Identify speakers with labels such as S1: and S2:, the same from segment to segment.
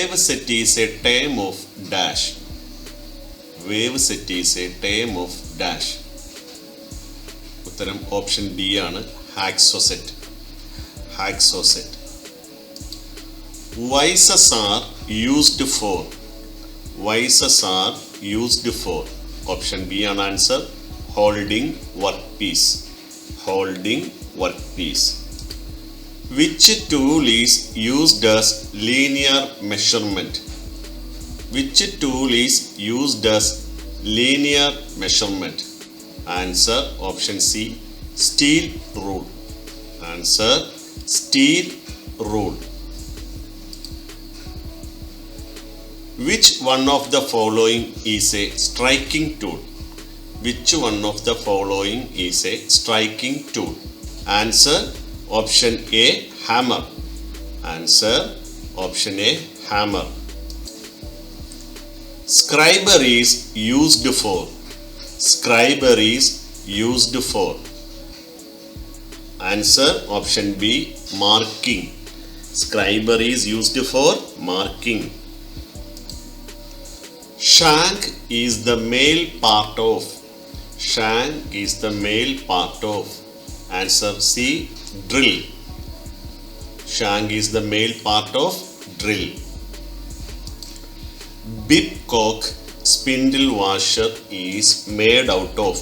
S1: wave set is a term of dash. Wave set is a term of dash. ഉത്തരം option D ആണ്, ഹാക്സോസെറ്റ്. ഹാക്സോസെറ്റ്. Vices are used for. Vices are used for. Option B on answer. Holding workpiece. Holding workpiece. Which tool is used as linear measurement? Which tool is used as linear measurement? Answer option C. Steel rule. Answer steel rule. Which one of the following is a striking tool? Which one of the following is a striking tool? Answer option A. Hammer. Answer option A. Hammer. Scriber is used for. Scriber is used for. Answer option B. Marking. Scriber is used for marking. Shank is the male part of. Shank is the male part of. Answer C. Drill. Shank is the male part of drill. Bibcock spindle washer is made out of.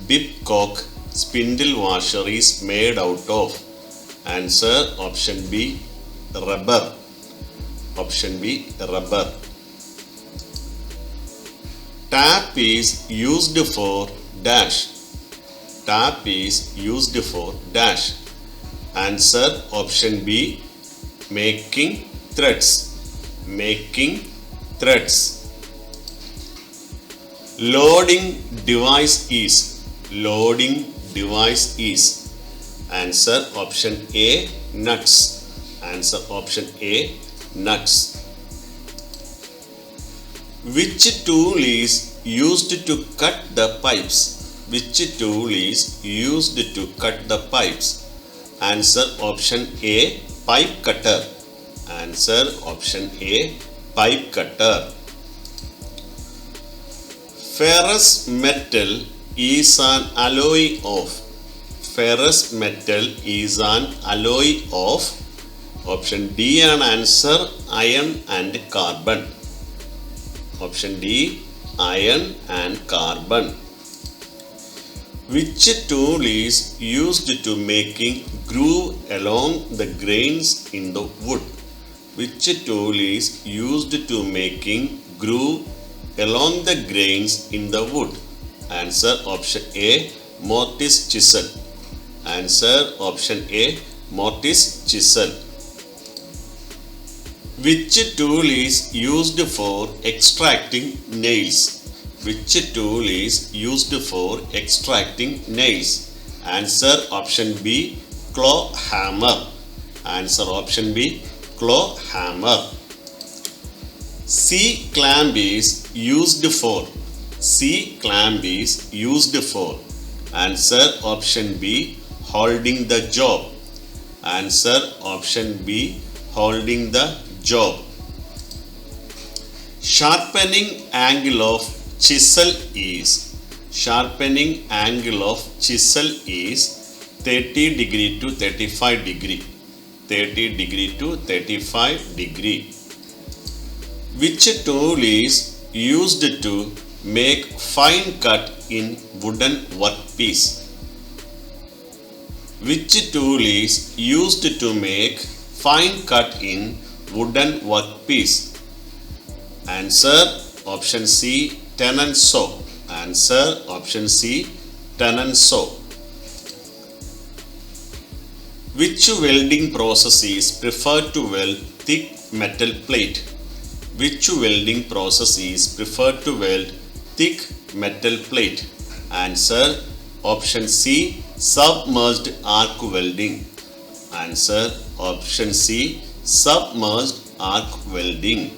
S1: Bibcock spindle washer is made out of. Answer option B. Rubber. Option B. Rubber. Tap is used for dash. Tap is used for dash. Answer option B. Making threads. Making threads. Loading device is. Loading device is. Answer option A. Nuts. Answer option A. Nuts. Which tool is used to cut the pipes? Which tool is used to cut the pipes? Answer option A. Pipe cutter. Answer option A. Pipe cutter. Ferrous metal is an alloy of. Ferrous metal is an alloy of. Option D an answer. Iron and carbon. Option D. Iron and carbon. Which tool is used to making groove along the grains in the wood? Which tool is used to making groove along the grains in the wood? Answer option A. Mortise chisel. Answer option A. Mortise chisel. Which tool is used for extracting nails? Which tool is used for extracting nails? Answer option B. Claw hammer. Answer option B. Claw hammer. C-clamp is used for. C-clamp is used for. Answer option B. Holding the job. Answer option B. Holding the job. Sharpening angle of chisel is. Sharpening angle of chisel is 30 degree to 35 degree. 30 degree to 35 degree. Which tool is used to make fine cut in wooden workpiece? Which tool is used to make fine cut in wooden workpiece? Answer option C. Tenon saw. Answer option C. Tenon saw. Which welding process is preferred to weld thick metal plate? Which welding process is preferred to weld thick metal plate? Answer option C. Submerged arc welding. Answer option C. Submerged arc welding.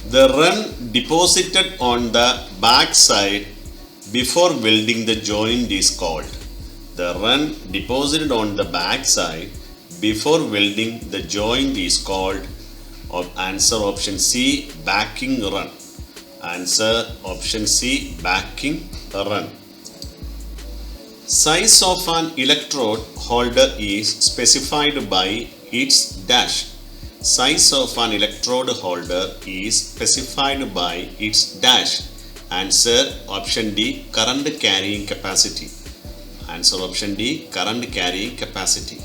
S1: The run deposited on the back side before welding the joint is called. The run deposited on the back side before welding the joint is called? Answer option C, backing run. Answer option C, backing run. Size of an electrode holder is specified by its dash. Size of an electrode holder is specified by its dash. Answer option D, current carrying capacity. Answer option D, current carrying capacity.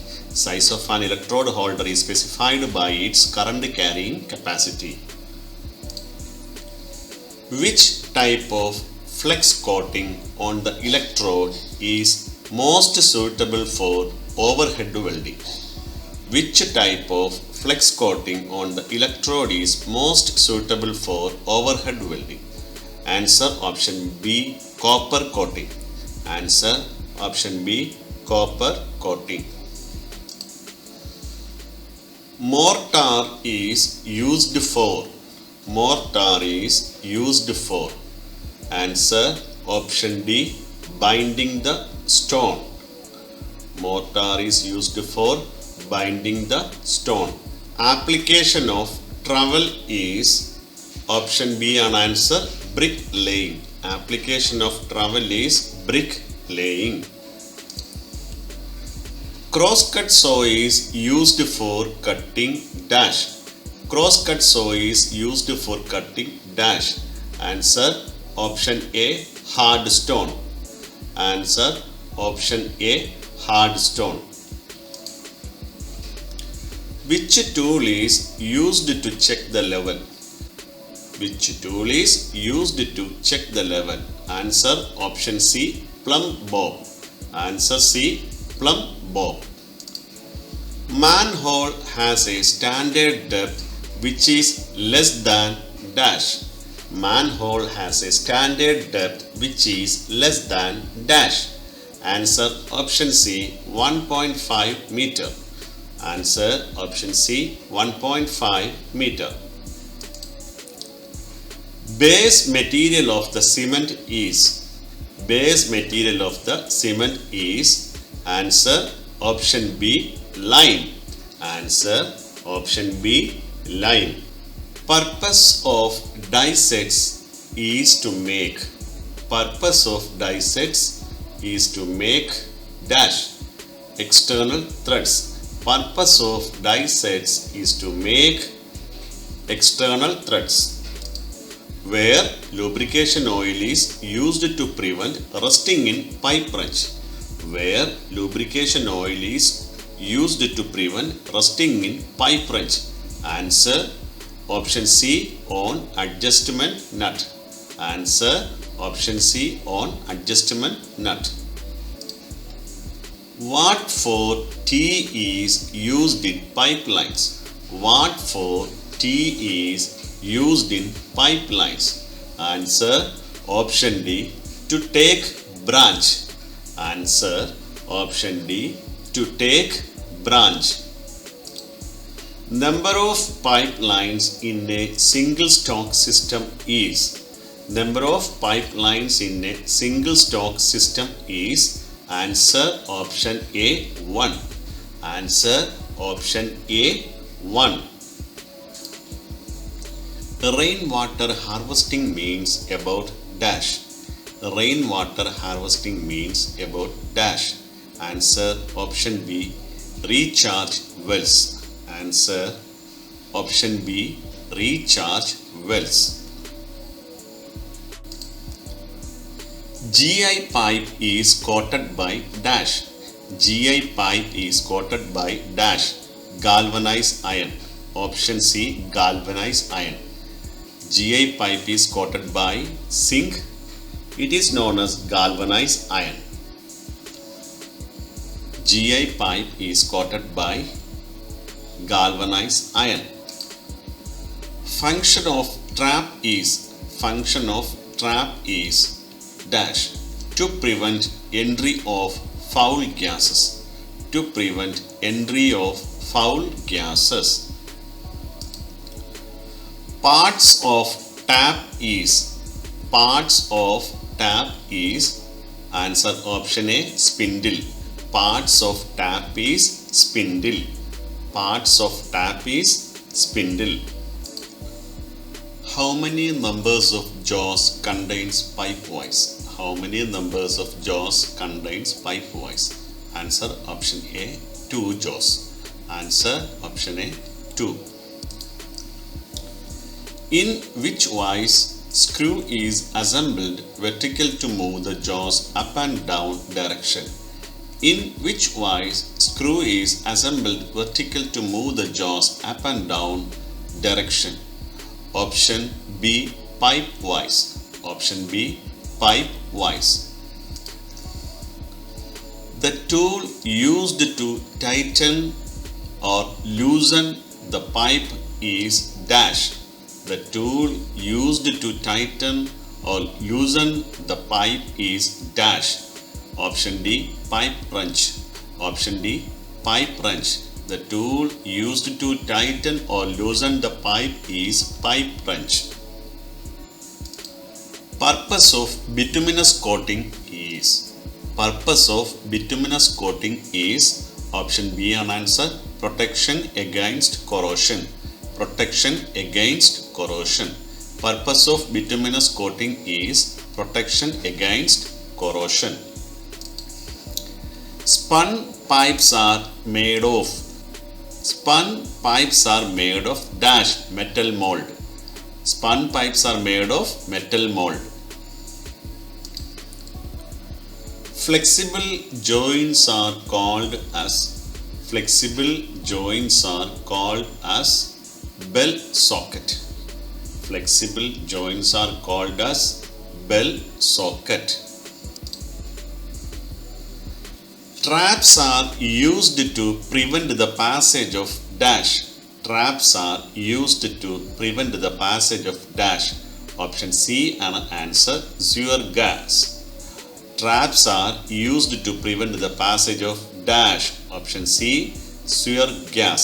S1: Size of an electrode holder is specified by its current carrying capacity. Which type of flex coating on the electrode is most suitable for overhead welding? Which type of flex coating on the electrode is most suitable for overhead welding? Answer option B, copper coating. Answer option B, copper coating. Mortar is used for. Mortar is used for. Answer option D, binding the stone. Mortar is used for binding the stone. Application of trowel is option B on answer, brick laying. Application of trowel is brick laying. Crosscut saw is used for cutting dash. Crosscut saw is used for cutting dash. Answer option A, hard stone. Answer option A, hard stone. Which tool is used to check the level? Which tool is used to check the level? Answer option C, plumb bob. Answer C, plumb bob. Manhole has a standard depth which is less than dash. Manhole has a standard depth which is less than dash. Answer option C, 1.5 meter. Answer option C, 1.5 meter. Base material of the cement is. Base material of the cement is. Answer option B, lime. Answer option B, lime. Purpose of die sets is to make. Purpose of die sets is to make dash external threads. Purpose of die sets is to make external threads. Where lubrication oil is used to prevent rusting in pipe wrench. Where lubrication oil is used to prevent rusting in pipe wrench. Answer option C, on adjustment nut. Answer option C, on adjustment nut. What for T is used in pipelines? What for T is used in pipelines? Answer option D, to take branch. Answer option D, to take branch. Number of pipelines in a single stock system is. Number of pipelines in a single stock system is. Answer option A, 1. Answer option A, 1. Rainwater harvesting means about dash. Rainwater harvesting means about dash. Answer option B, recharge wells. Answer option B, recharge wells. GI pipe is coated by dash. GI pipe is coated by dash, galvanized iron. Option C, galvanized iron. GI pipe is coated by zinc. It is known as galvanized iron. GI pipe is coated by galvanized iron. Function of trap is dash, to prevent entry of foul gases. To prevent entry of foul gases. Parts of tap is. Answer option A, spindle. Parts of tap is spindle. parts of tap is spindle. How many numbers of jaws contains pipe voice? How many numbers of jaws contains pipe voice? Answer option A, 2 jaws. Answer option A, 2. In which wise screw is assembled vertical to move the jaws up and down direction? In which wise screw is assembled vertical to move the jaws up and down direction? Option B, pipe wise. Option B, pipe wise. The tool used to tighten or loosen the pipe is dash. The tool used to tighten or loosen the pipe is dash. Option D, pipe wrench. Option D, pipe wrench. The tool used to tighten or loosen the pipe is pipe wrench. Purpose of bituminous coating is. Purpose of bituminous coating is option B on answer, protection against corrosion. Protection against corrosion. Purpose of bituminous coating is protection against corrosion. Spun pipes are made of. Spun pipes are made of dash metal mold. Spun pipes are made of metal mold. Flexible joints are called as. Flexible joints are called as bell socket. Flexible joints are called as bell socket. Traps are used to prevent the passage of dash. Traps are used to prevent the passage of dash. Option C and answer, sewer gas. Traps are used to prevent the passage of dash. Option C, sewer gas.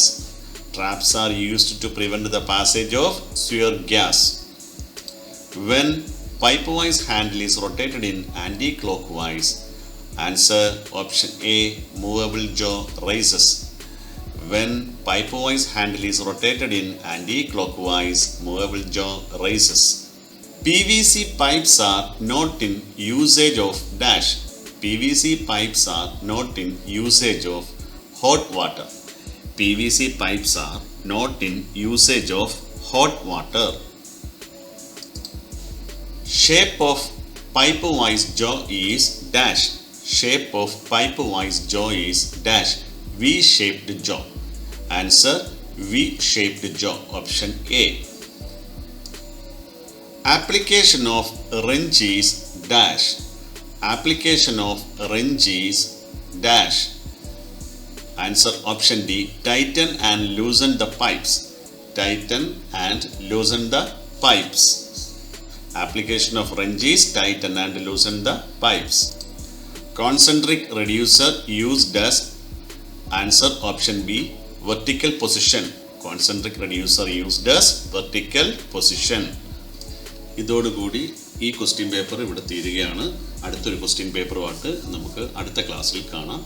S1: Traps are used to prevent the passage of sewer gas. When pipe-wise handle is rotated in anti-clockwise, answer option A, movable jaw raises. When pipe-wise handle is rotated in anti-clockwise, movable jaw raises. PVC pipes are not in usage of dash. PVC pipes are not in usage of hot water. PVC pipes are not in usage of hot water. Shape of pipe-wise jaw is dash. Shape of pipe-wise jaw is dash, V-shaped jaw. Answer, V-shaped jaw. Option A. Application of wrench is dash. Application of wrench is dash. Answer option D, tighten and loosen the pipes. Tighten and loosen the pipes. Application of wrench is tighten and loosen the pipes. Concentric reducer used as. Answer option B, vertical position. Concentric reducer used as vertical position. ഇതോടുകൂടി ഈ question paper ഇവിടെ തീരുകയാണ്. അടുത്തൊരു question പേപ്പറുമായിട്ട് നമുക്ക് അടുത്ത ക്ലാസ്സിൽ കാണാം.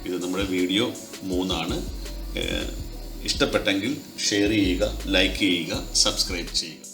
S1: ഇത് നമ്മുടെ വീഡിയോ 3 ഇഷ്ടപ്പെട്ടെങ്കിൽ ഷെയർ ചെയ്യുക, ലൈക്ക് ചെയ്യുക, സബ്സ്ക്രൈബ് ചെയ്യുക.